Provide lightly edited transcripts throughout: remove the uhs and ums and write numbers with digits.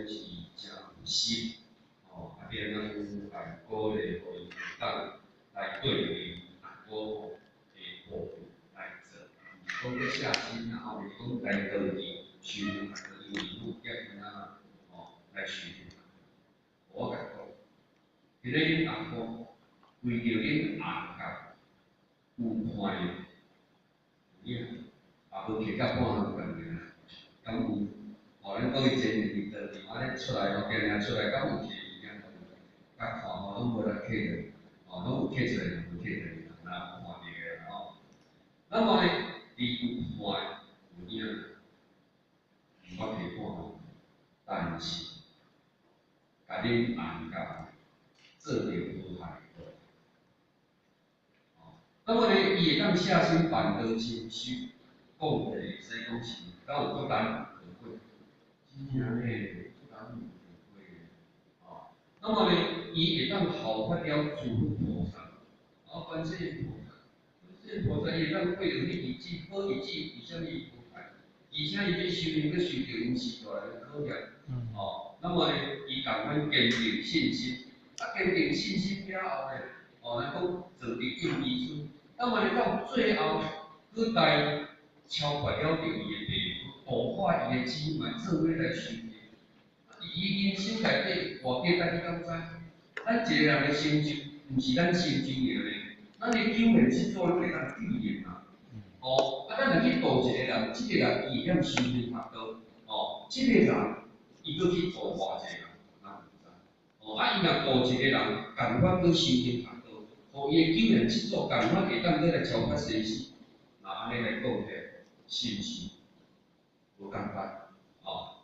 是伊正有心，变咱来鼓励互伊当来对伊阿哥的部分来做，讲要下心，然后讲来道义修行，因为路叫囡仔来修行。我甲讲，今日恁阿哥为着恁阿甲有看的，也无摕到半项份尔，敢有？咱讲伊前日倒伫安尼出来今日出来，敢有摕伊点甲看拢无来摕着，拢有摕出来，无摕着，若看着个那么呢，伊有看有影，毋捌摕半，但是甲恁阿甲做着好害个。那么呢，伊会当下心办道清修，讲的所以讲是，敢有不难可贵，真正嘞不难可贵个。那么呢，伊会当效法了诸佛菩萨，观世音菩萨，观世音菩萨伊会当配合你义子，好义子为什么伊不坏？而且伊要修行，要修着毋是大个考验。那么呢，伊共款坚定信心，坚定信心了后呢，咱讲做伫应义村。那么呢，到最后，佫来超越了着伊的爸母，度化伊的姊妹，做伙来修行。伊人生内底偌简单，你敢知？咱一个人的成就，毋是咱成就了嘞，咱的救援之作，咱会当体验嘛。咱若去度一个人，这个人伊会晓修行学道，这个人伊佫去度偌济人，咱毋知。伊若度一个人，共款佫修行学道。互伊的救援之作，共款会当来超越生死，那安尼来讲起来，是毋是无共款？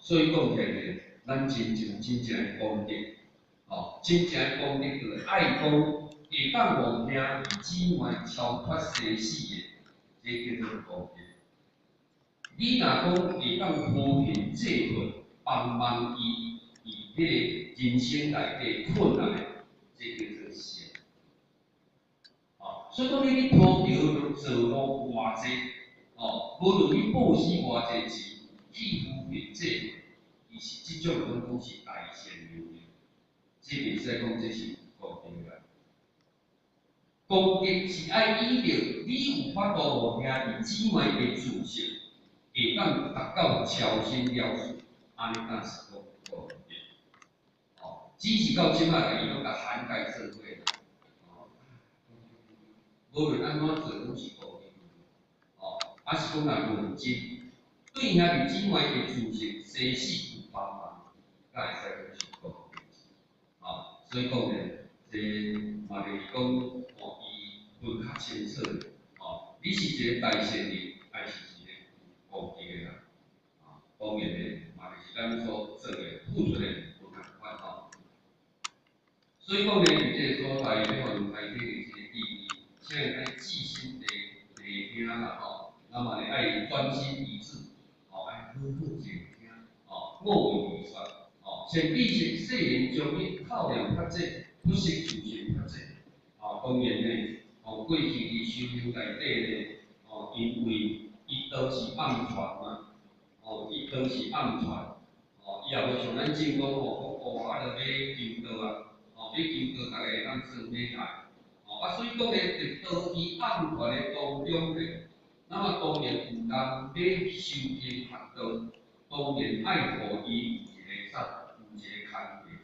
所以讲起来，咱真正的功德，真正的功德就是爱讲会当望兄弟姊妹超越生死的，这叫做功德。你若讲会当和平济困，帮忙伊迄个人生内底困难的，这叫做善。所以讲，你去拖着做路偌济，无论你报死偌济钱，去扶贫济，伊是即种拢讲是大善人。这袂使讲这是功德啦。功德是爱依着你有法度互兄弟姊妹的自信，会当达到超生了事，安尼当是讲功德。只是到即摆，伊拢甲涵盖做伙。无论安怎做，拢是功德。还是讲若论真，对兄弟姊妹的自信，生死有帮忙，才会使讲是功德。所以讲呢，这嘛就是讲，伊分较清楚。你是一个大善人，还是一个功德的人？当然呢，嘛就是咱所做的付出的不共款。所以讲呢，伫这个所在，要互人开启的这个意义。现在爱记心地听啦那么呢爱专心一致，爱好好静听，莫为语传，先必须细言将伊透量发济，不识自性发济。当然呢，过去伫修行内底呢，因为伊都是暗传嘛，伊都是暗传，伊也无像咱正讲讲就要求道啊，要求道大家会当做买卖。所以讲呢，伫道义暗传的当中呢，那么当然有人要修行学道，当然爱互伊有一个啥，有一个工课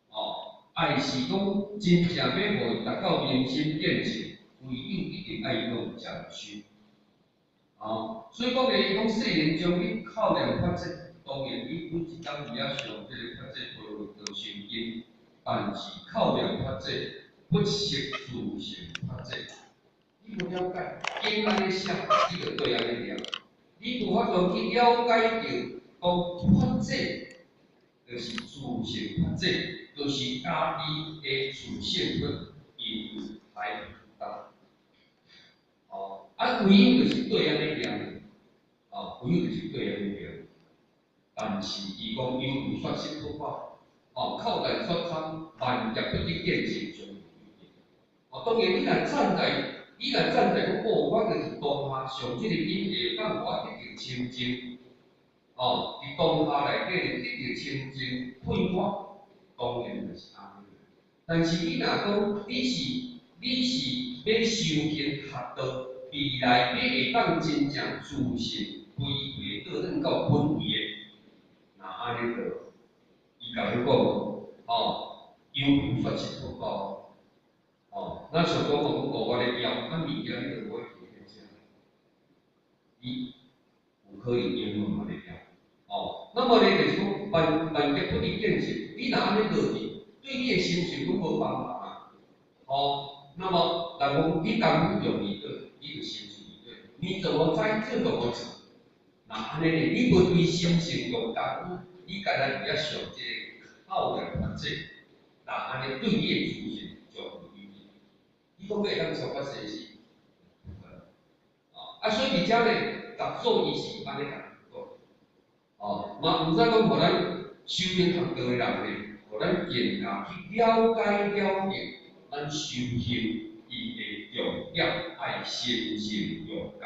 做。爱是讲真正要互伊达到明心见性，唯有一定爱用讲修。所以讲呢，伊讲细言将你考量发济，当然你每一工伊也上这个发济无论道成因，但是考量发济。不识自性发济，你无了解，经安尼写，你就对安尼了。你无法度去了解着，讲发济就是自性发济，就是家己的自性分因来达。唯有就是对安尼了，唯有就是对安尼了。但是伊讲有说心不法，靠来说参，万劫不得见性中。当然，你若站在讲，我就是当下上这个因会当我得到清净，伫当下内底得到清净快活，当然就是安尼。但是你若讲你是要修行学道，未来你会当真正自信，归回倒转到本位的，那安尼个，伊甲你讲，有如说是不高，咱想讲讲我咧要，物件你就无会去食，你有可能英文嘛咧要，那么咧就是讲万劫不离见性，你若安尼落去，对你的心情拢无帮忙啊，那么人讲你甘不容易对，你就心情对，你怎么栽就怎么长，那安尼咧，你无对心情用功夫，你家己比较上这个好的法则，那安尼对你的自信就有意义。你讲要当小法生是？所以而且咧，达数伊是安尼甲讲，嘛毋使讲互咱修行学道的人咧，互咱更加去了解咱修行伊的重点，爱心性用功，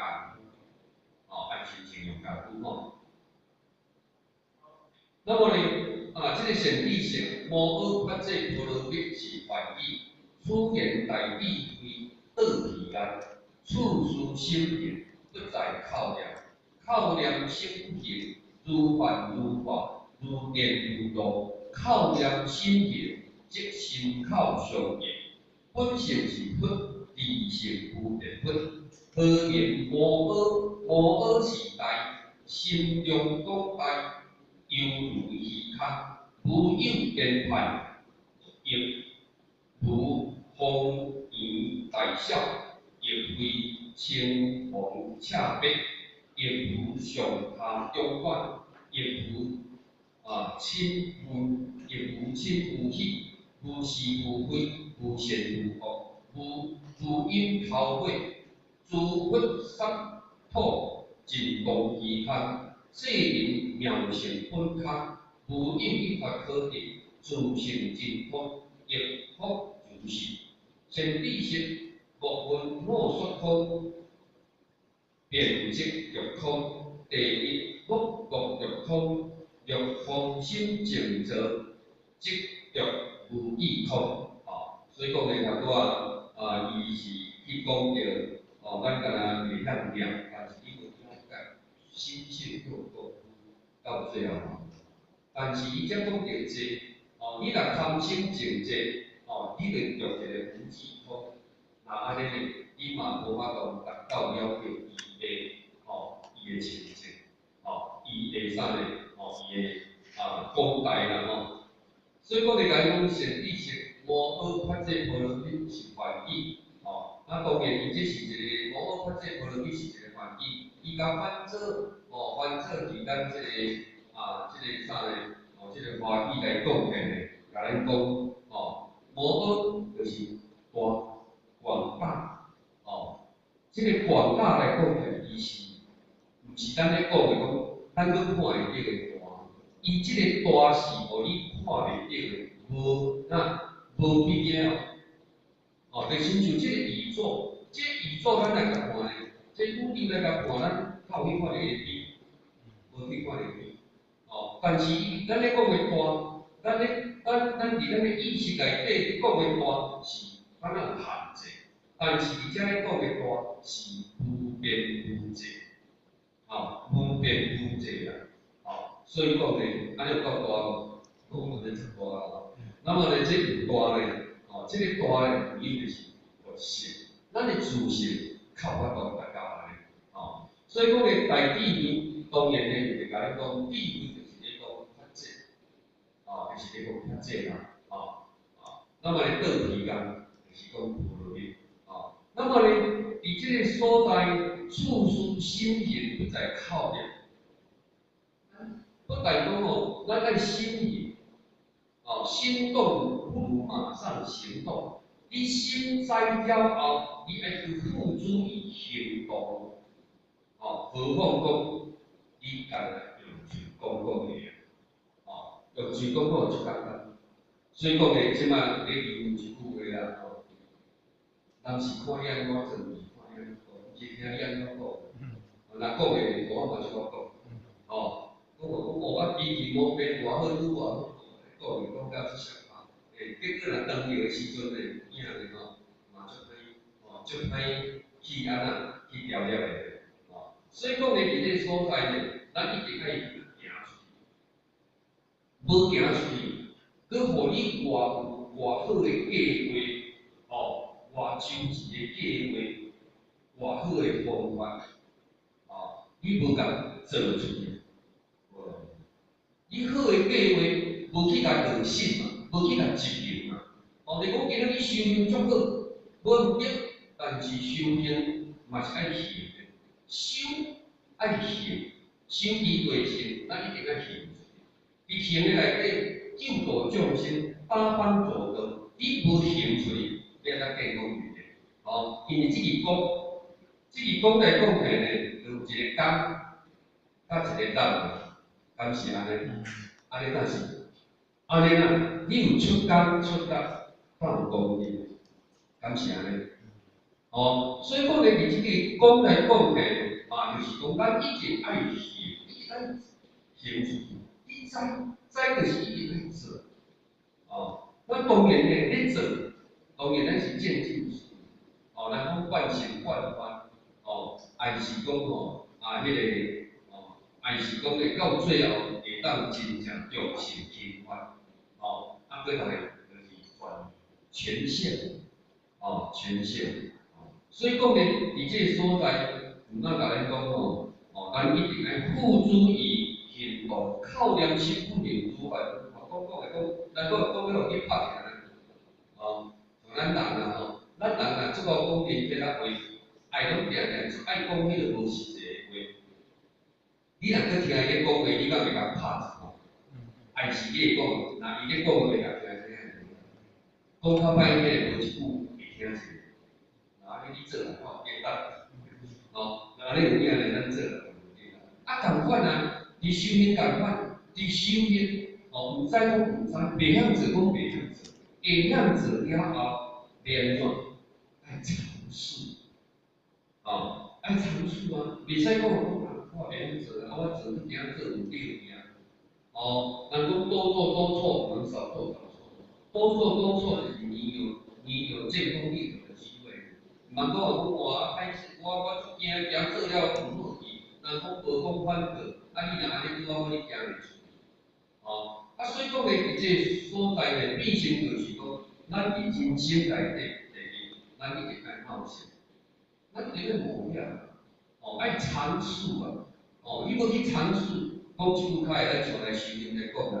爱心性用功那么呢，这个显地性无学法者波罗蜜是翻译，此言大智慧道其安，处事心平，不在考量，考量心平，如幻如化，如电如露，考量心平，即心口相应，本性是佛，理性不变佛，何言无阿？无阿是大，心中广大。犹如虚空，无有边判，亦如风雨大小，亦非清风赤白，亦如上下中观，亦如亲无，亦如亲无喜，无是无非，无善无恶，无因头尾，诸佛三土，尽共其空。世人妙性本空，无应一法可得，自性真空，亦复如是。先知识，莫问莫说空，辩即欲空。第一，莫觉欲空，欲空心静则，即欲无意空。所以讲咧，头拄伊是去讲着，咱敢若袂晓念，但是伊有了解心性又够。到最后，但是伊则讲着这，你若贪心情这，你就用一个无智空，那安尼咧，你嘛无法度达到了解伊的情境，伊的啥咧，伊的广大啦，所以讲你讲善知识，无学法者波罗蜜是翻译，当然伊这是一个无学法者波罗蜜是一个翻译，伊甲翻做伫咱这个这个啥咧，这个华语来讲起咧，甲咱讲，无学就是广大，这个广大来讲起，伊是毋是咱咧讲的讲，咱搁看会到的大，伊这个大是互你看袂到的，无必要，就亲像这个宇宙，这个宇宙咱来甲看咧，这宇宙来甲看，咱靠去看得会比，无去看会比，但是咱咧讲的大，咱伫咱的意识内底讲的大是敢若有限制，但是而且咧讲的大是无边无际，无边无际啦，所以讲咧，安尼有够大无？讲无咧出大啊，那么咧这有大咧，这个大咧原因就是佛性，咱的自性靠法度达到安尼，所以讲咧大智慧，当然咧就是甲咱讲智慧就是咧讲法则，就是咧讲法则啦，那么咧道体讲就是讲波罗蜜，那么咧伫这个所在处事心平，不在考量，不但讲咱爱心平。心动不如马上行动。你心栽了后，你爱去付诸于行动。何况讲你家用嘴讲讲的，用嘴讲讲就简单。所以讲咧，即摆咧用一句话啦，人是看眼我真是看眼我，是听眼我讲。若讲的，我嘛就我讲，我脾气无变偌好，拄偌好，讲到即项啊，结果若当着的时阵咧，囝咧吼，嘛足歹去安那去调了的，所以讲咧，伫这个所在咧，咱一定爱行出去，无行出去，佮互你偌好的计划，偌周全的计划，偌好的方法，你无甲做出去。你好的计划，无去甲落实嘛，无去甲执行嘛。你讲今仔日修行足好，无毋对，但是修行嘛是爱行的，修爱行，修其未成，咱一定爱行。伫行的内底，救度众生，八方助道，你无行出去，你会当见讲袂的。因为即个讲来讲去呢，就有一个甘，甲一个担。敢是安尼？安尼但是，安尼啦，你有出工出力，敢有功德？敢是安尼？所以讲咧，伫即个讲来讲去，就是讲咱一定爱行，一定爱行出去。你知就是一定爱做。咱当然咧，咧做，当然咱是渐进式。咱讲惯性惯法，还是讲迄个。还是讲咧，到最后会当真正用心去发，搁来就是全线，全线，所以讲咧，伫这个所在，咱甲咱讲咱一定爱付诸于行动，靠良心不免诸法。咱讲要去拍起来，咱人啊，咱人啊，这个讲面迄个话，爱拢定爱讲迄个无实际的话。你若搁听伊咧讲话，你敢会甲拍？还是你会讲，那伊咧讲话会甲听听？讲较歹听，无一句会听者。你做来看，简单。安尼有影咧，咱做来同款啊，伫修行同款，伫修行，毋知讲毋知，袂晓做讲袂晓做，会晓做了后，要安怎？爱尝试，爱尝试啊，袂使讲。我袂晓做我做一定做唔对尔。人讲多做多错，不能少做少错。多做多错就是你有见风立土的机会。唔通讲我开始我做惊做了唔好去，人讲无讲反过，你若安尼我惊袂出。所以讲咧，伫这所在咧，必须就是讲，咱伫人生内底，咱一定爱冒险，咱一定要冒险。爱尝试啊！你要去尝试，讲即句开，咱从来修行来讲啊，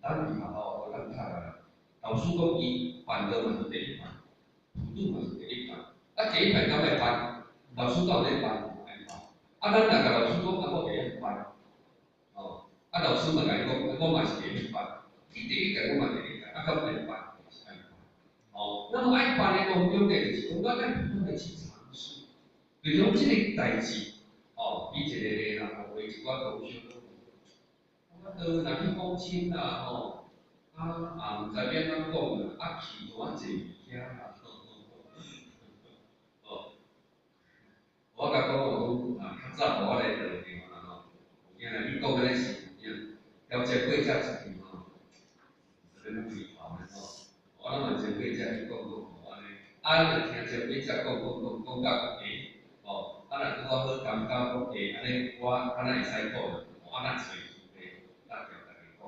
咱以后咱读啊，老师讲伊办的嘛是第一班，辅助嘛是第一班，第一班敢会办，老师到底办无爱办？咱若甲老师讲，我第一班，老师嘛甲伊讲，我嘛是第一班，你第一届我嘛第一届，敢会办？是爱办。那么爱办的当中呢，就是讲咱爱不断的去尝试。比如这个代志，伊一个咧人话一寡同学，我若去讲亲啦，毋知要安怎讲啦，去怎济物件啦，我甲讲较早我来着着啦有影你讲个咧是有影，了解过遮出去是咧废话咧我嘛真过遮去讲安尼，就听遮过遮讲到若拄好感觉讲安尼我安那会使讲，我安那找机会搭条大家讲，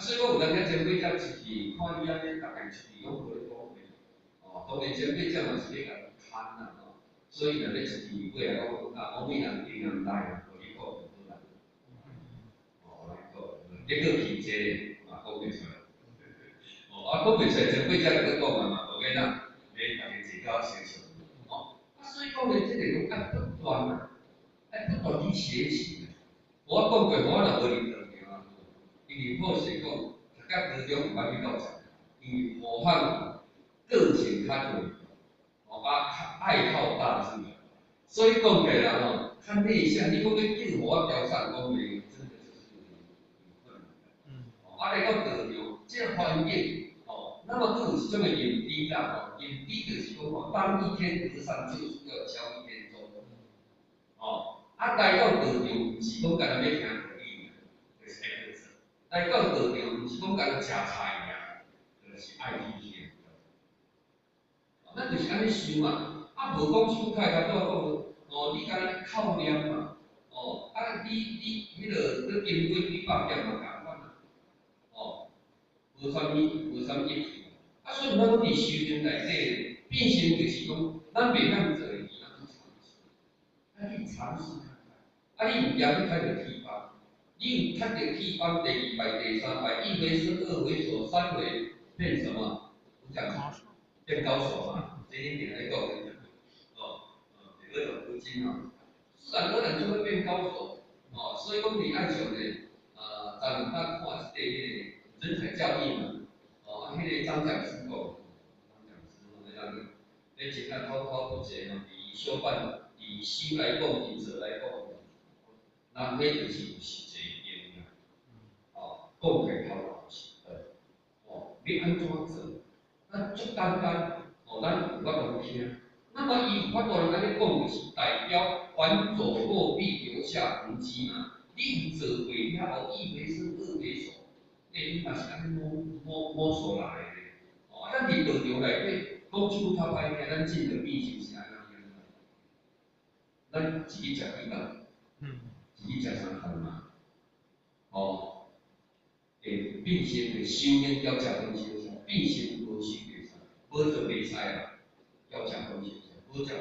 所以讲有当听前辈才出去，看伊安尼大家出去拢无咧讲话，当然前辈才嘛是咧甲牵啦所以若咧出去过来讲，我每人经验大，互你讲就好啦，结果去这讲袂出来，讲袂出来前辈才来讲嘛，无要咱咧大家自家相信。所以讲咧，即个讲爱不断啊，爱不断去学习。我讲过，我若无认同啊，因为好势讲，读到高中毋捌去到场，因为武汉个性较大，爱好大志，所以讲起来较内向。你讲要叫我标上讲袂，真的是很困难。来到高中，这个环境。那么都有一种的引滴啦，引滴就是讲当一天和尚就是要教一天钟。来到高中，毋是讲干那要听课，来到道场，毋是讲干食菜尔，就是爱去听。咱就是安尼想嘛，啊无讲手太头拄仔讲哦，你敢若靠念嘛，哦，啊你迄落你经过200点嘛共款啊，哦，无啥物益处。啊，所以咱讲伫修行内底，变成就是讲，咱袂晓做的，咱去尝试，啊去尝试看看，啊你有赢去看着铁板，你有看着铁板第2摆、第3摆，1回生2回熟，3回变什么？我讲变高手嘛。这一点来讲，这个不精啊，自然而然就会变高手哦。所以讲你爱像咧，咱看一个人才教育嘛，哦，迄个张讲师讲，那个，你真正滔滔不绝哦，以小办，以修来讲，以者来讲，那迄就是有实际应用，哦，讲起头来是哦，你安怎做？咱足简单。哦，咱有法度听。那么伊有法度安尼讲，就是代表凡走过必留下痕迹嘛。你有做过了后，1回生2回熟，你嘛是安尼摸索来的。哦，咱伫道场内底讲手较歹听，咱进的秘籍是安怎样？咱自己食几顿，自己食餐饭嘛。哦，并且对修炼要食东西，并且无修炼啥，无就袂使啦。要食东西，无食。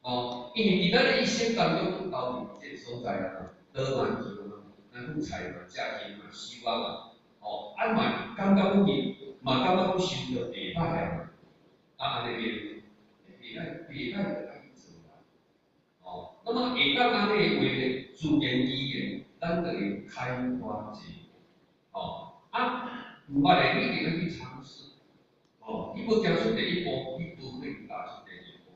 哦，因为伫咱的一生当中，到底这所在啊，得嘛去嘛，咱富财嘛，家庭嘛，希望嘛，哦，啊嘛，感觉讲伊嘛感觉讲修着袂歹啊，啊安尼个，袂歹就爱做啦。哦，那么会当安尼个话呢，自言自语，咱就要开花结果。哦，啊，唔捌的你一定要去尝试。哦，你要行出第一步，你除非踏出第二步。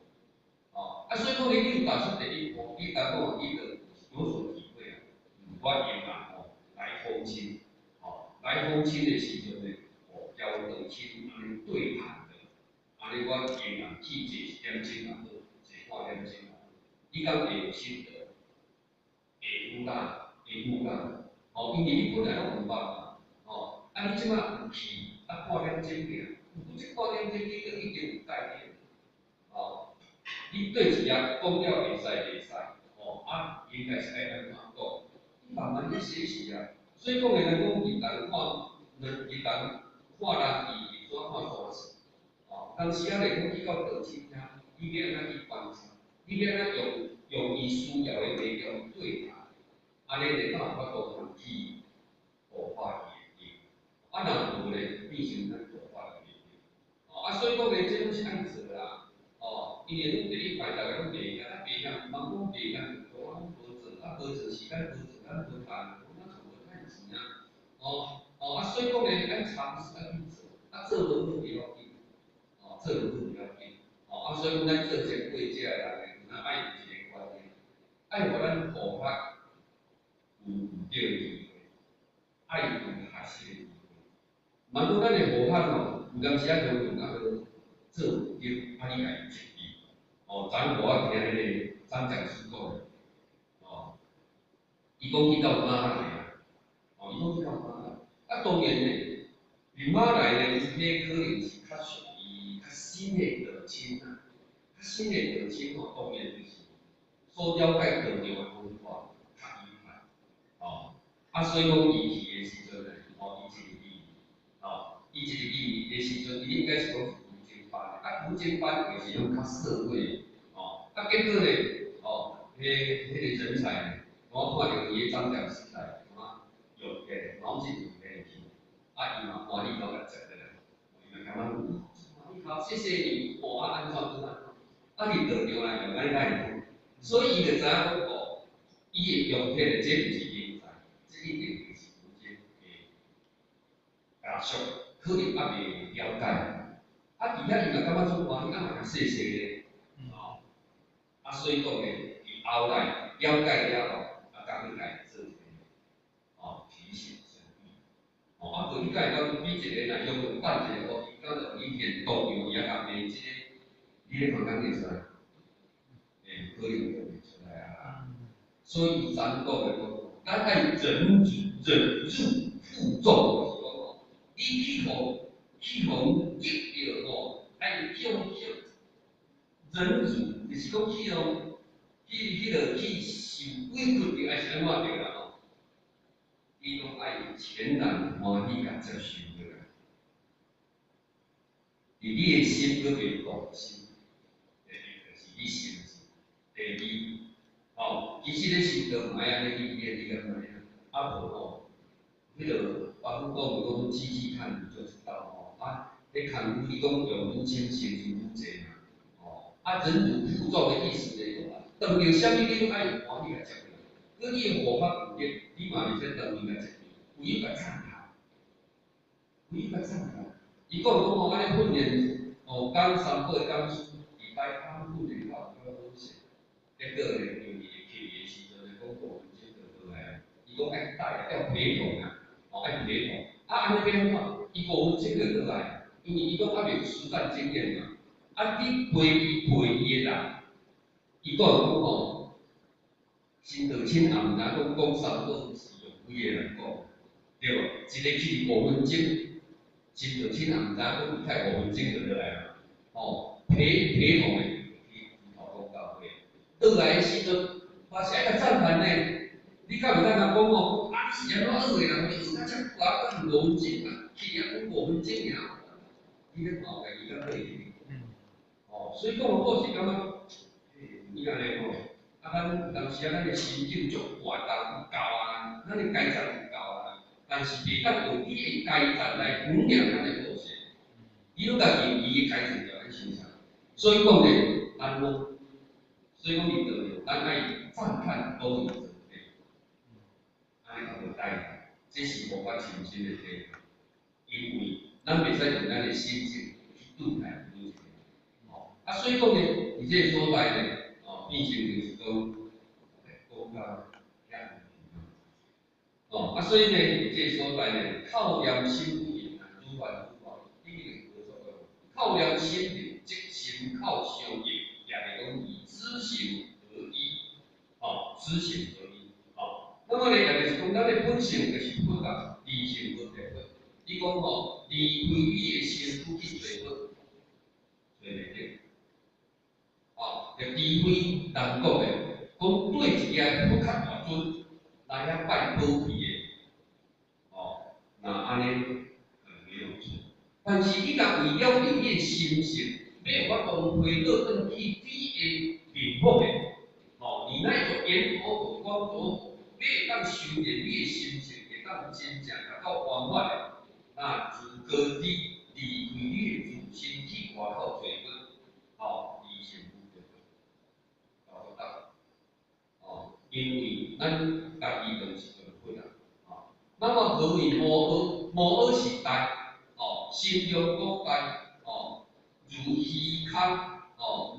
哦，啊，所以讲你有踏出第一步，你才讲你就有所体会啊。我用啊，哦，来风清，哦，来风清的时阵呢，哦，交得清安尼对谈的，安尼我用啊去坐1点钟啊好，坐半点钟啊，你敢会有心得？会有啦，哦，因为你本来拢有捌嘛，哦，啊你即摆有去，啊半点钟尔。有这半点钟，你就已经有概念，哦，你对一项讲了会使，哦，啊，应该是爱安怎讲，你慢慢去学习啊。所以讲的人讲，伊人看，人伊人看人伊怎看大事，哦，当时啊来讲，你到道亲遐，你要安怎去观察，你要安怎用伊需要的内容对谈，安尼才有法度通去活化伊的心，啊，若无咧，变成咱活化。啊，所以讲咧，这拢是爱做啦。哦，因为恁第一排大家拢袂晓，啊袂晓，人讲袂晓就做，啊无做，啊无做时间无做，咱无谈，咱做无趁钱啊。啊，所以讲咧，爱尝试爱去做，啊做无好不要紧，做无好不要紧。啊，所以讲咱做前辈这个人，咱爱有一个观念，爱互咱护法有对机会，爱有学习的机会。万讲咱的护法吼，有当时啊就用啊个。做唔对，啊你家己注意。哦，昨我听迄个张讲师讲，哦，伊讲去到马来啊，哦，伊讲去到马来，啊当然呢，伫马来呢，迄可能是较属于较新的道亲啊，较新的道亲吼，当然就是所了解道着的文化较厉害，哦，啊所以讲伊去的时阵呢，哦，伊一日去，哦，伊一日去的时阵，伊应该是讲。啊，古今班就是用较社会，哦，啊，结果呢，哦，迄个人才，我看到伊个张讲师来，有诶，毛巾有诶去，啊，伊嘛欢喜到来食个啦，伊嘛感觉你好，谢谢你，我安怎安怎，啊，你得着来用安尼来，所以伊就知影讲哦，伊会用迄个，这毋是人才，这一定就是古今诶学术，可能还未了解。啊，伫遐伊嘛感觉说，哇，你干嘛细细咧？哦，啊，所以讲咧，伊后来了解了后，啊，甲你家做一个哦提醒相依。哦，啊，对你家讲你一个若用办一个哦，伊讲着你现当场伊也甲骂即个，你咧房间会出来？可能就袂出来啊。所以伊昨讲的讲，咱爱忍住负重，就是讲哦，你去互激着哦，爱叫忍住，就是讲去哦，去受委屈着，爱是安怎着啦吼？伊拢爱全然欢喜甲接受着啦。伫你的心搁袂动心，第二就是你心智，第二，其实咧心都毋爱安尼理解，你敢知影？啊无吼，迄个我讲讲机器看你就知道吼，咧空伊讲用愈深成就愈济嘛，忍辱负重的意思就是讲，当着啥物你都爱欢喜甲接受，搁你的护法有力，你嘛袂使当面甲接受，有伊甲参考，伊讲吼，安尼训练，讲三八讲礼拜康训练到好势，结果咧，因为去的时阵咧，讲5分钟就落来，伊讲爱带要陪同啊，爱陪同，安尼变怎？伊5分钟就落来，因为伊讲还袂有实战经验嘛，你陪伊的人，伊讲吼，新道亲也毋知讲三八是用几个人讲，对无？一个去5分钟。新道亲也毋知讲伊太5分钟就落来了，陪同的去头讲到尾，倒来的时阵，嘛是爱甲赞叹呢。你敢袂当甲讲哦？你是安怎学的啦？你学甲遮久啊，讲5分钟啊，去啊讲5分钟尔，你咧看家己敢对去？所以讲我是感觉，你安尼吼，咱有当时咱的心境足活动有够啊，咱的改善有够啊，但是袂当用你的改善来衡量咱的过程。伊拢家己伊改善着咱身上，所以讲咧，所以讲领导咧，咱爱赞叹多有准备，安尼就无代，这是无法亲身的体会，因为咱袂使用咱的心境去对待每一个。所以讲咧，伫这个所在咧，变成就是讲，讲到所以咧，伫这个所在咧，靠念心不言啊，主办主办，靠念心灵，即心靠相应，也是讲以知行合一，知行合一，那么咧，也就是讲，咱的本性就是佛啊，理性佛的佛。你讲离开你的身躯去做佛，做袂得。就除非人讲的，讲对一个佛较大尊，来遐拜保庇的，那安尼没有错。但是你若为了你的心性，要法度回到转去你的面目的，你那种言口不光多，你会当修炼你的心性，会当真正达到圆满的，那自个你离开你的自身去外口做佛，离心不得，搞得到，因为咱家己就是个佛啊，那么何为摩诃是代？心中古代，如虚空，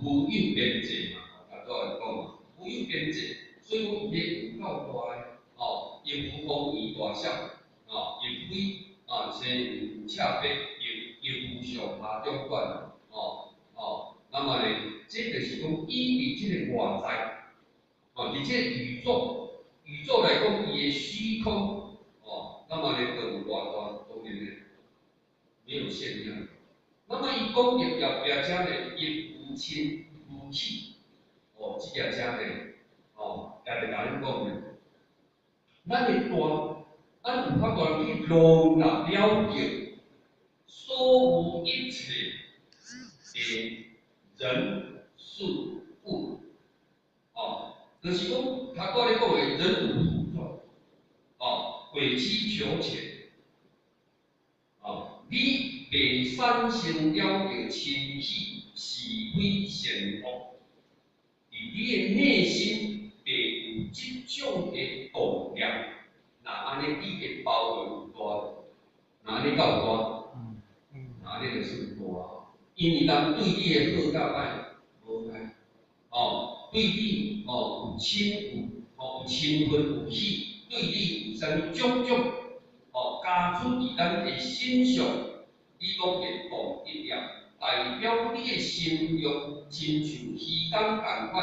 无有边际嘛，都来讲嘛，无有边际，所以讲伊个有够大个，亦无方圆大小，亦非前恰白，亦无上下中短，那么呢，这就是讲伊伫即个外在，伫即个宇宙来讲，伊个虚空，那么呢，就有偌大当然呢，没有限量。那么伊讲业要遮呢，亦无亲无气，即个遮呢，也是甲咱讲的，咱有法度去容纳了解所有一切的人事物，就是讲他刚才讲的人无负重，委曲求全，你未产生了解清气是非善恶，伫你的内心未有即种的动念，那安尼你的包容有大，那安尼够大，那安尼就是有大，因为人对你的好甲歹无爱，对你有亲分有喜，对你有啥物种种，加诸伫咱的身上，你讲会动一念，代表你的心欲亲像虚空共款，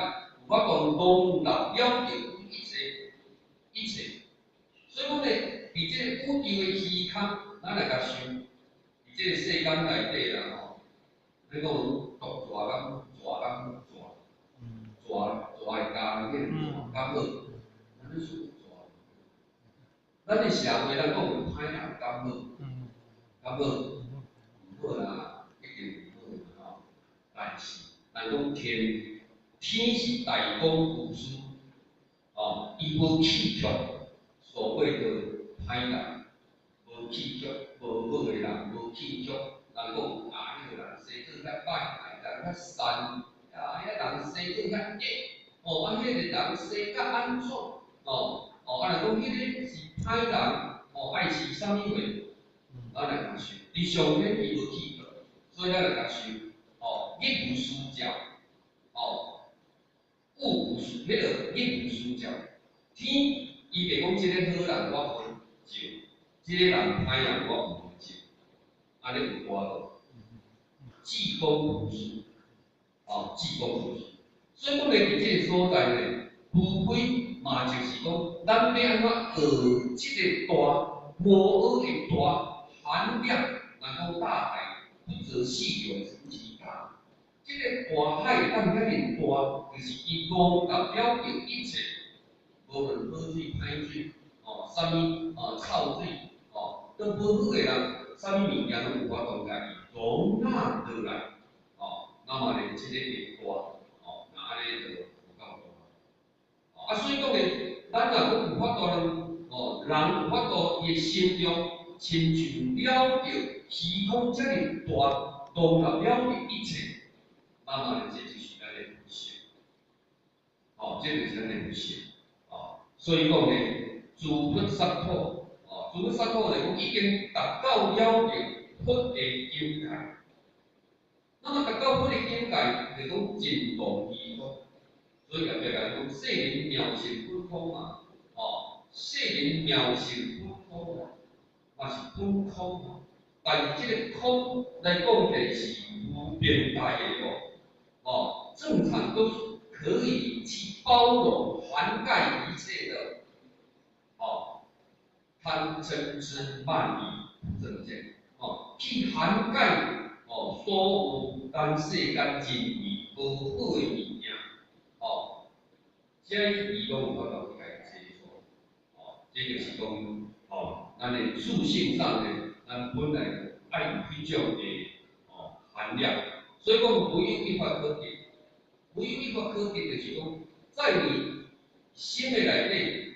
有法度容纳了解一切宇宙的虚空，咱来甲想，伫即个世间内底啦吼，你讲读蛇敢蛇会加减较好，咱你想蛇，咱的社会咱讲有歹人敢好，敢好，毋好啦，一定毋好啦吼。但是，咱讲天是大公无私，哦，伊无弃却所谓的歹人。无气脚，无好的人，无气脚，人讲啊，迄个人生做较歹，人较善，啊，迄人生做较恶，哦，啊，迄个人生较安怎，啊，人讲迄个是歹人，爱是啥物话，咱来甲想，伫上天伊无气脚，所以咱来甲想，一无私教，物无私，迄个一无私教，天伊袂讲即个好人我好就。即个人歹人我毋会接，安尼有多无？济公无私，济公无私。所以讲咧，伫即个所在咧，无非嘛就是讲，咱要安怎学即个大无学的大含量，然后大海不择细流成其大。即个大海当遐尼大，就是伊容纳了着一切，无论好水、歹水，啥物臭水。都无好个人，啥物物件拢有法度家己容纳落来，那么咧，即个会大，那安尼就有够大。所以讲咧，咱若讲有法度人有法度伊个心中亲像了着虚空遮尔大，容纳了着一切，那么咧，这就是咱的不幸，这就是咱的不幸，所以讲咧，自不杀破。自不杀破来讲，已经达到了着佛的境界。那么达到佛的境界，就讲尽动依空。所以特别来讲，世人妙性本空嘛，世人妙性本空嘛，嘛是本空嘛。但是这个空来讲的是无边大的正常都可以去包容、涵盖一切的，贪嗔痴慢疑正见，去涵盖所有咱世间真义无好的物件，这伊拢有法度去家己接受，这就是讲，咱的自性上呢，咱本来爱有迄种的含量，所以讲无有一法可得，无有一法可得就是讲，在你心的内底，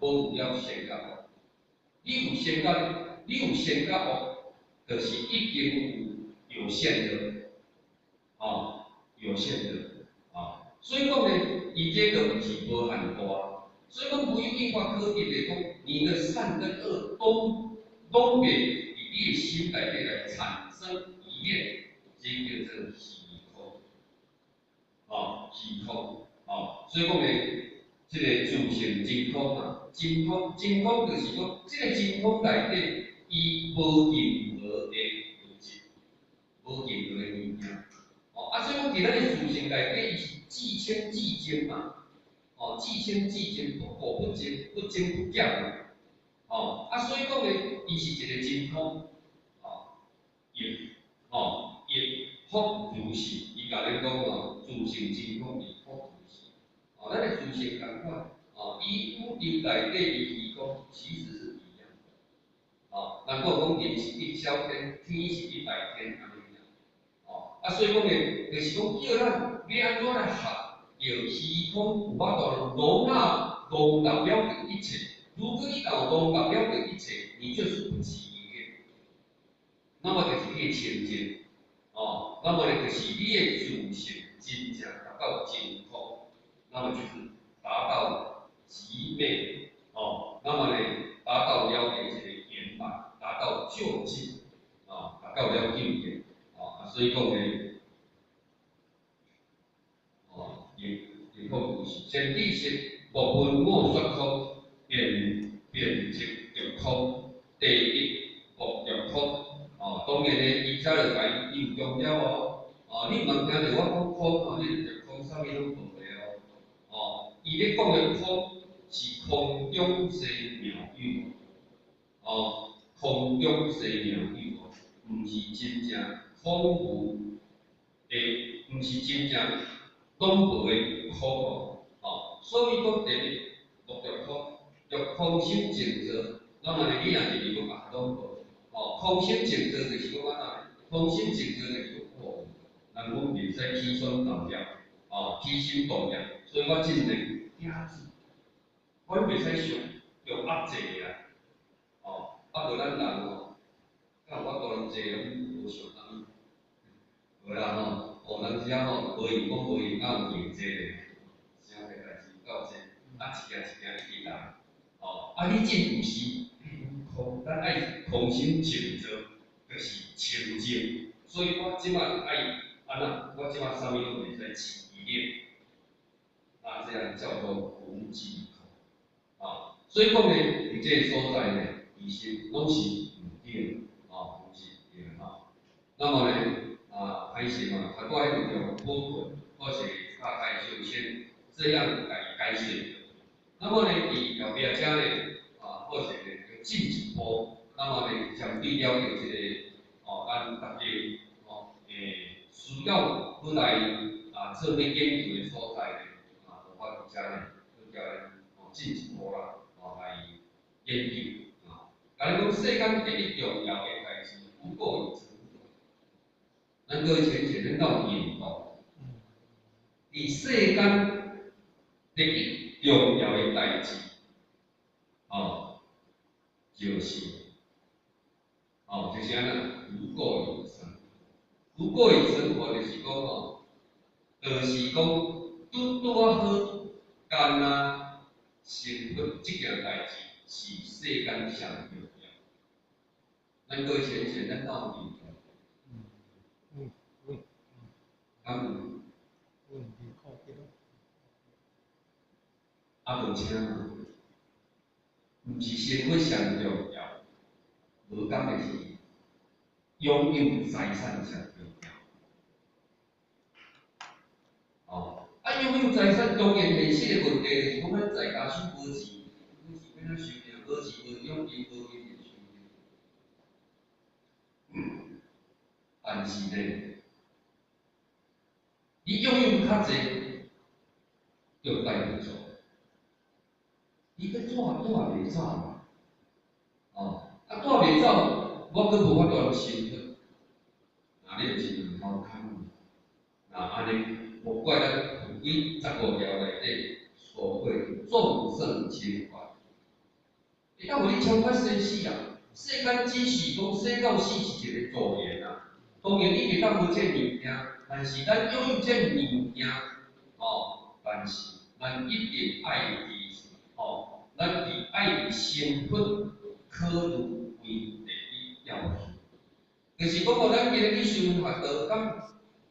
无有了善恶。你有善恶，就是已经有限的，有限的，所以讲呢，伊这个是无限大，所以讲无有一法可得的讲，你的善跟恶都别以你的心内底来产生一念，这叫做虚空，虚空，所以讲呢。即个自性真空啊，真空就是讲，即个真空内底，伊无任何的物质，无任何的物件。所以讲，伫咱的自性内底，伊是即清即净嘛，即清即净，不垢不净，不增不减嘛。所以讲呢，伊是一个真空，亦复如是，伊甲咱讲自性真空亦复如是。咱的自性同款，伊宇宙内底的虚空其实是一样的，咱讲人是一小天，天是100天安尼样，所以讲呢，就是讲叫咱要安怎来学，着虚空有法度容纳了着一切。如果你若容纳了着一切，你就是不起一念，那么就是去清净，那么呢就是你的自性真正达到真空。那么就是达到极美，那么呢，达到了一个圆满，达到究竟，达到了境界，所以讲呢，也讲就是，先知识无分我说空，便即着空，第一无着空，当然呢，伊才就甲伊有重要你毋通听着我讲空，你着空啥物拢无。伊咧讲的空是空中生妙用，空中生命与否，毋是真正空无诶，毋是真正拢无诶苦苦，所以讲欲空心静坐，那么呢，你若是如果把拢无，空心静坐就是讲安怎？空心静坐就是讲人阮袂使起心动念，起心动念，所以我真正惊死，我袂使想用压制啊，无咱人敢有法度坐拢无想安尼，无啦人只无闲讲无闲，敢有闲坐咧？啥个代志到这，一件一件一直来，你真有时，咱爱空心静坐，就是清净，所以我即摆爱安那，我即摆啥物都袂使起疑念，这样叫做无忌口，所以讲呢，伫这个所在呢，其实拢是毋对，毋是对那么呢，还是嘛，他多一种波动，或者大概就先这样改写。那么呢，伫后壁遮呢，或者呢，进一步，那么呢，相对了解这个，咱大家需要要来做咩研究的所在呢，有法伫遮呢，去叫进一步啦，来研究但是讲世间第一重要的代志，不过于咱各位浅浅咱到研究，伫世间第一重要的代志，就是就是安那，不过于生活。不过于生活就是讲就是讲拄啊好干生活这件代志是世间上重要。咱各位浅浅咱到研究。而且毋是生活上重要，无讲的是拥有财产上重要。拥有财产当然现实的问题就是讲咱在家手无钱，无钱要怎收命？无钱无养，无钱就收命。但是呢，你拥有较济，就带不走。伊要带袂走嘛，带袂走，我阁无法度生活，那你就是两头空。那安尼，莫怪咱有几15条内底所谓众生情怀。要无你超过生死啊？世间只是讲生到死是一个助缘啊。当然你袂当无这物件，但是咱拥有这物件，但是咱一定爱伫咱伫爱伫生活考虑为第一要素，就是讲咱今日去修学道，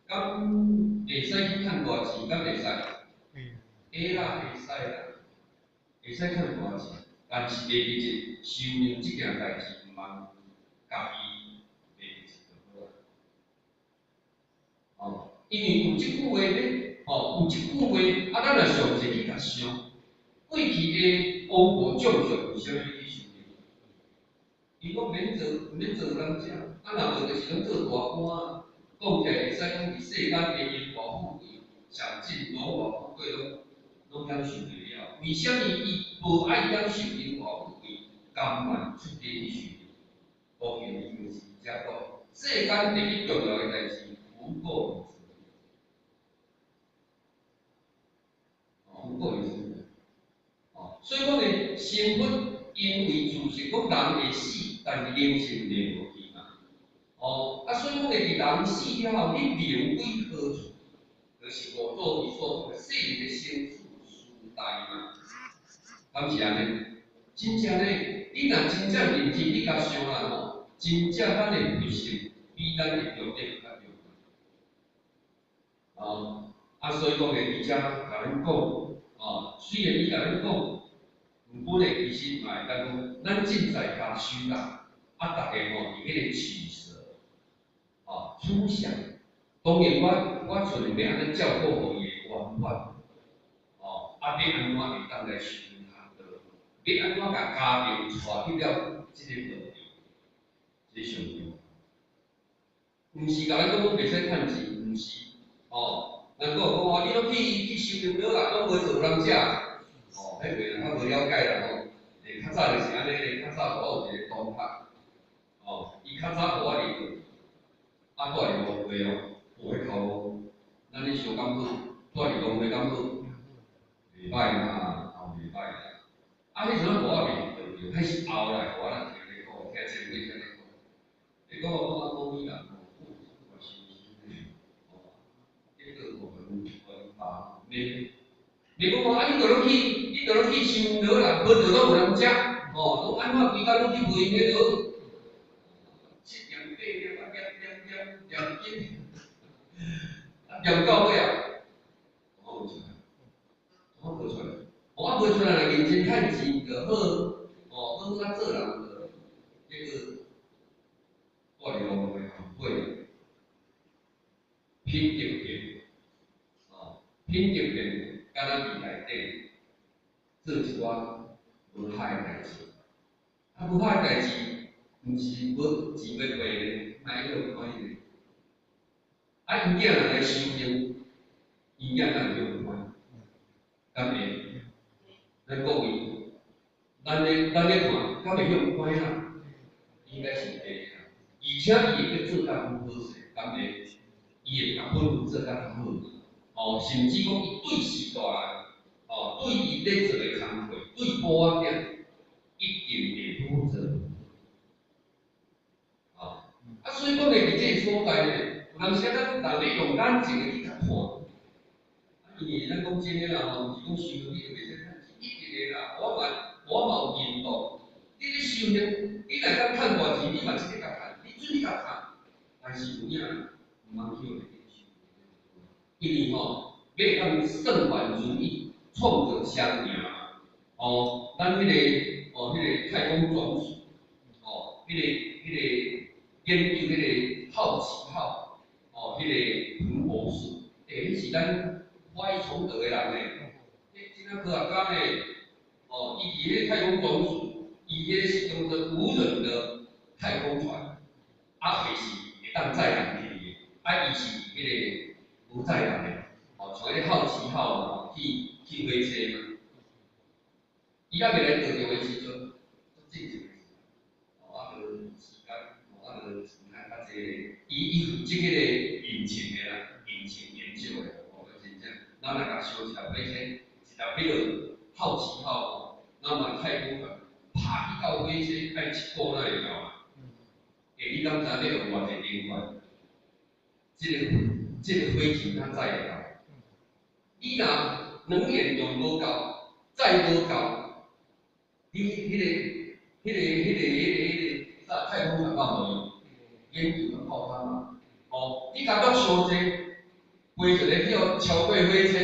敢会使去趁偌钱，敢会使？会啦，会使啦，会使趁偌钱，但是第一修行这件代志，毋通家己第一就好。因为有一句话咧，有一句话，咱若详细去甲想。过去的王婆将相为虾米去修行？伊讲免做人食，若无就是拢做大官。讲起来会使讲伫世间的荣华富贵，上进荣华富贵拢享受袂了。为虾米伊无爱享受荣华富贵，甘愿出家去修行？当然伊就是遮讲，世间第一重要的代志，不过于此。不过于此。所以讲呢，生活因为自身讲人会死，但是灵性袂无去嘛。所以讲呢，人死了后，你命归何处？就是五祖伊所讲的世人的生死事代嘛。敢是安尼？真正呢，你若真正认真，你甲想啦真正咱的佛性比咱的重点较重要。所以讲呢，伊遮甲咱讲，虽然伊甲咱讲。本来其实嘛，咱正在家修啦，大家伫迄个取舍，初想，当然我做要安尼照顾互伊的圆满，要安怎会当来修行道，要安怎甲家庭带去了即个道路，即上重要。毋是甲咱讲讲袂使趁钱，毋是。哦，人讲讲你拢去收养了啦，拢袂做人食。哦，迄个较无了解啦吼。较早就是安尼咧，较早我有一个同学，哦，伊较早互我入去，啊住伫龙华哦，迄头咱咧小港口，住伫龙华港口，袂歹嘛，后袂歹啦。啊，迄阵互我袂入去，迄是后来互我人听咧讲，听前辈听咧讲，你讲我讲伊啦。你讲啊，你落去收落啦，无就拢有人食，哦，拢安怎规工拢去卖迄落，7点8点啊，点斤，啊点到尾啊，我无出来，我无出来，认真趁钱就好，哦，好啊做人就迄个，我伫路会会拼得变，哦，拼得变，敢若伫内底。做一寡无害诶代志，啊无害诶代志，毋是无钱要赔咧，卖迄落关系。啊，因囝人来收养，因囝人就关，敢会？咱各位，咱咧看，敢会向关啦？应该是会啦，而且伊会做甲愈好势，敢会？伊会甲本分做甲较好，哦，甚至讲伊对时代。哦，对伊咧做诶工课，对保仔囝一定会负责。哦，啊，所以讲咧，伫即个所在咧，有当时咱人咧用眼睛诶去甲看，啊，因为咱讲真诶啦吼，毋是讲收养你就袂使趁钱，一定诶啦。我嘛有认同，你咧收养，你若敢趁大钱，你嘛直接甲趁，你准你甲趁，但是有影毋通去互人收养，因为吼，要敢顺还如意。创造双赢嘛，哦，咱迄个太空总署，哦，迄个研究迄个好奇号，哦，迄个彭博士，迄是咱华裔崇德的人咧，即个科学家咧，哦，伊伫迄个太空总署，伊迄是用着无人的太空船，啊，袂是会当载人去的，啊，伊是迄个无载人的，哦，像迄个好奇号嘛，去火车嘛。伊还袂来地球的时阵，足正常的，哦，啊，就时间，哦，啊，就时间较济，伊负责迄个引擎的啦，引擎研究的，哦，真正，咱来甲修一条火车，一条迄个好奇号哦，咱嘛太空船，爬去到火车，爱一个那会到啊。诶，你敢知要用偌济电源？这个火球它载会到，你若能源用无够，载无够。你啥太空船到无用，研究就泡汤嘛。哦，你感觉伤济，飞一个叫超过火车，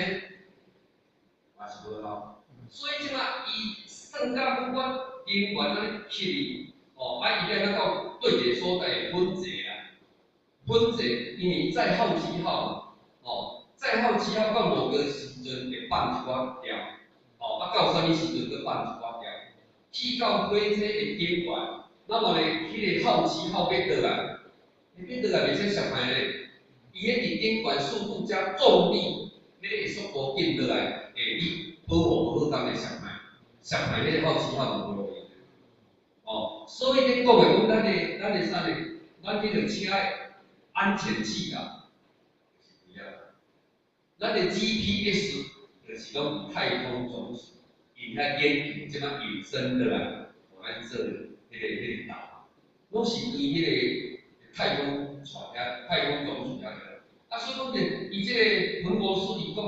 嘛是无效。所以即马伊算甲不管能源安尼吸哩，哦，啊伊要到对一个所在分解啦，分解，因为载好奇号嘛，哦，载好奇号到某个时阵会放一寡掉，哦，啊到啥物时阵会放一寡掉。去到火车的顶端，那么呢，迄个好奇号要倒来，要倒来袂使上歹咧。伊迄伫顶端速度加重力，你会速度紧倒来，你保护无好当会上歹，上歹迄个好奇号无路用。哦，所以咧讲的讲，咱的啥呢？咱迄个车的安全气囊是一样的，咱的 GPS 就是讲太空总署。因遐研究即摆引申的啦，咱做迄个岛，拢是伊迄个太空船遐、太空总署遐个。啊，所以讲者，伊即个彭博士伊讲，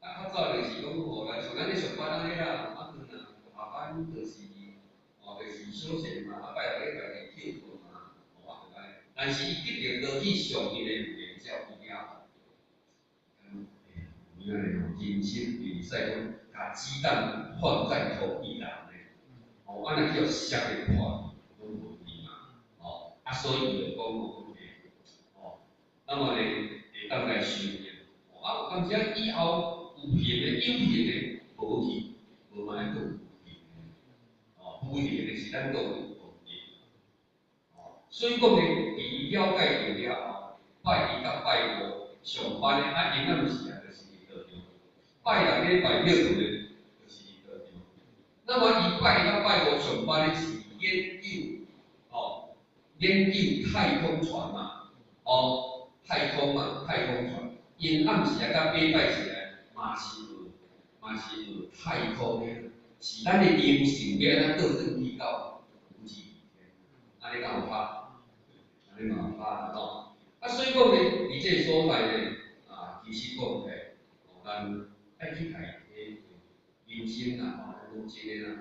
啊，较早就是讲吼，来像咱咧上班安尼啦，啊，远啊，下班就是就是休闲嘛，啊，拜六礼拜去休困嘛，啊，就安尼。但是伊一定要去上伊个语言教育了。你看嘞，人生比赛讲，把鸡蛋放在同一篮嘞，哦，安尼叫摔个破，拢无理嘛，哦，啊，所以就讲哦，那么呢，会当来修养，哦，啊，有当时以后有骗的、有骗的，无去无嘛爱讲不一定是咱讲的固定。所以讲呢，伊了解到了后，拜一甲拜五上班的应该是就是伫道场，拜六礼拜六就是伫道场。那么伊拜一甲拜五上班的是研究研究太空船嘛，太空船，因暗时甲礼拜时嘛是有太空的，是咱的灵性要安怎倒转去到宇宙里面，安尼敢有拍？安尼嘛有拍咯。所以讲呢，伫这所在呢，其实讲起，咱爱去家己人生啦，咱讲真个啦，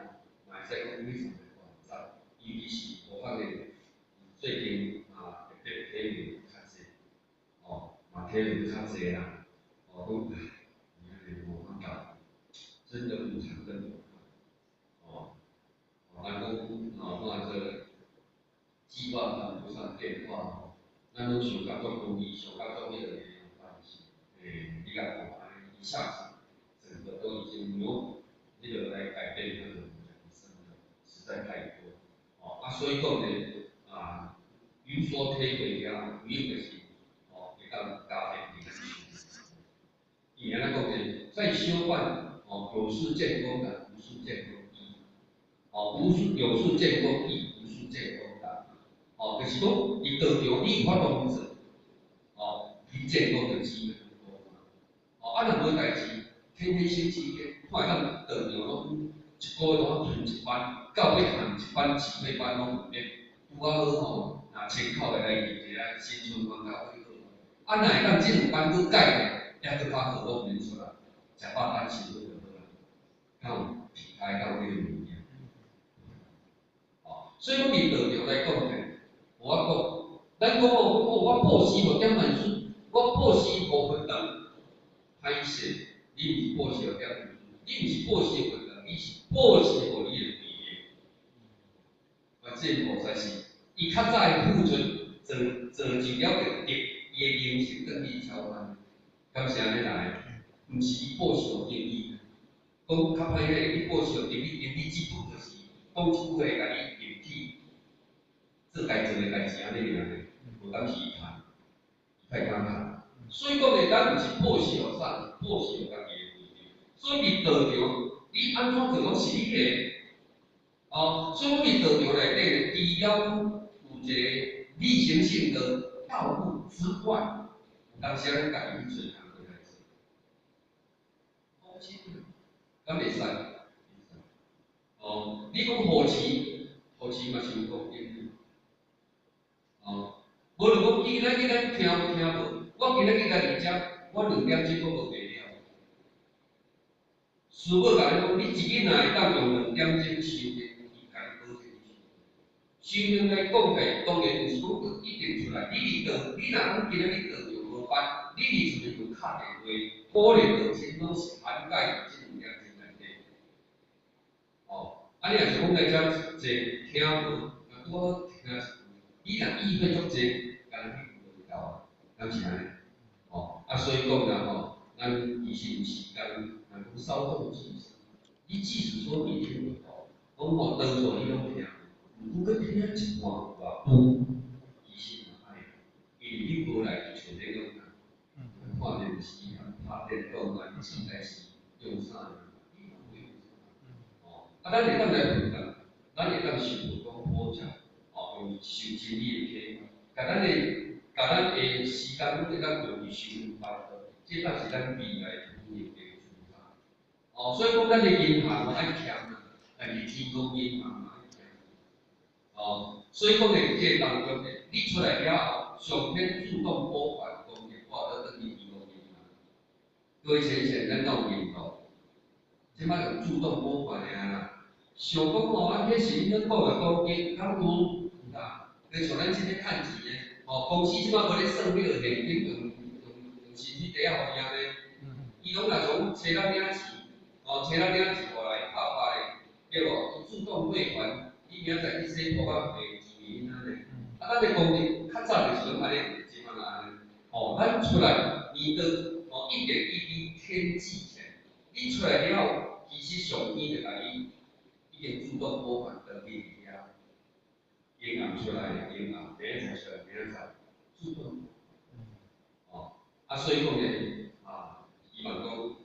嘛会使讲非常的广泛，尤其是我发现最近特别体验较济，嘛体验较济啦，都无法讲，真的无常的有咱讲看这计划赶不上变化，咱拢想甲做公益，想甲做迄个但是你甲看安尼一下子，整个都已经由那个来改变那个人生的，实在太多所以讲呢有所体会了，有用就是会当加强你的伊安尼讲呢，在修办有事见功的，无事见功义，有事见功义，无事见功德。就是讲，伊道场你有法度去做，你见功就机会很多若无代志，天天星期天，看咱道场拢一个月拢存一班，到尾行一班起码班拢唔免，拄好千口来入一个新春关到最好。若会当这两班佫改咧，也佫较好，都免出来，食饱饭钱就好啦，敢有皮开到迄个物件。所以讲，伫道场来讲呢，我讲，咱讲我报时5点半准，我报时5分钟，歹势，你毋是报时5点半准，你毋是报时5分钟，你是报时互你的队员。这菩萨是，伊较早的付出，做就了着得，伊的灵性等于超凡。感谢安尼来，毋是伊报时互定义，讲较歹个，你报时互定义基本就是讲一句话，甲你入去。做该做的代志安尼尔呢，无当时谈，太简单。所以讲呢，咱毋是报时互啥，报时互家己的队员。所以伫道场，你安怎做拢是你个所以讲伫道场内底，除了有一个例行性的道路之外，当时咱家己去做工作来做。咱袂使。你讲护持嘛是有公平。无就讲今仔日咱听无，我今仔日来伫遮，我2点钟我无卖了。师傅甲你讲，你一日若会当用2点钟修炼，伊甲你保证修炼来讲起，当然有时讲一定出来。你若讲今仔日道场无班，你伫厝边就敲电话，可能就全拢是涵盖即2点钟内底。你若是讲来遮坐听无，拄好听。你若意会足济，干那去无够啊，敢是安尼？所以讲啦咱其实有时间，讲稍纵即逝。你即使说你听不懂，讲多数你拢听，毋过佮听一半话不，其实嘛爱，因为你无来就像咧讲看电视拍电动现在是用啥？你嘛会用啥？咱会当来分享，咱会当想讲好食。用修真理的体，甲咱的时间会当用去修法的，这才是咱未来主要的出发。所以讲咱的银行爱强，但是天公银行爱强。所以讲呢，这当中呢，你出来了后，上天自动拨款公益挂到等于天公银行。各位先生，咱有认同？即摆用自动拨款的啦。想讲迄是恁讲的公益，敢有？跟像咱即个趁钱的，公司即摆无咧算迄个现金用薪水底啊，互伊安尼，伊拢若从找咱领钱，找咱领钱过来拍咧，对无？伊自动汇款，你明仔载去洗铺啊卖钱安尼。咱的公益较早就是拢安尼，即摆安尼。咱出来，你的一点一滴天际钱，你出来了，其其实上边就甲伊已经自动播放登记伫遐，银行出来，银行明仔载出来，明仔载自动。哦，啊，所以讲呢，希望讲有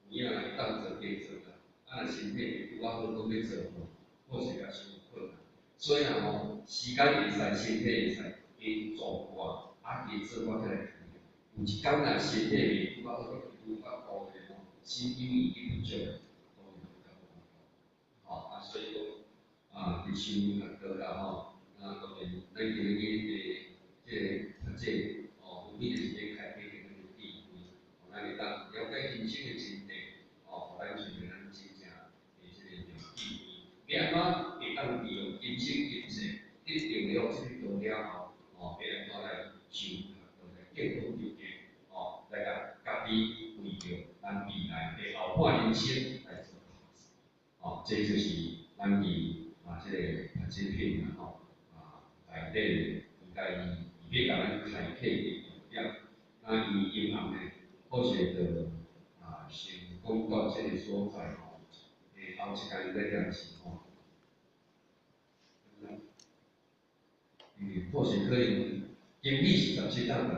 影来当做计做啦，啊，若身体拄好好讲要做吼，或是也是有困难。所以若吼时间会使，身体会使，加做我，加做我起来看。有一天若身体袂拄好好，拄到高咧吼，心肌已经不足，都会比较无。哦，所以讲伫修养较高啦吼，当然咱今日即个读册哦，有呢就是要开启咱个智慧，咱会当了解人生的真谛，互咱找到咱真正的即个用智慧。要安怎会当利用今生今世，得定了即个道了后，要安怎来修学，来健康条件，来甲家己为着咱未来的后半人生来做这就是咱伫即个读册片啦内底应该伊要甲咱开启的重点。那伊银行呢，或许就先讲到即个所在后一天再讲是或许可能经理是17档，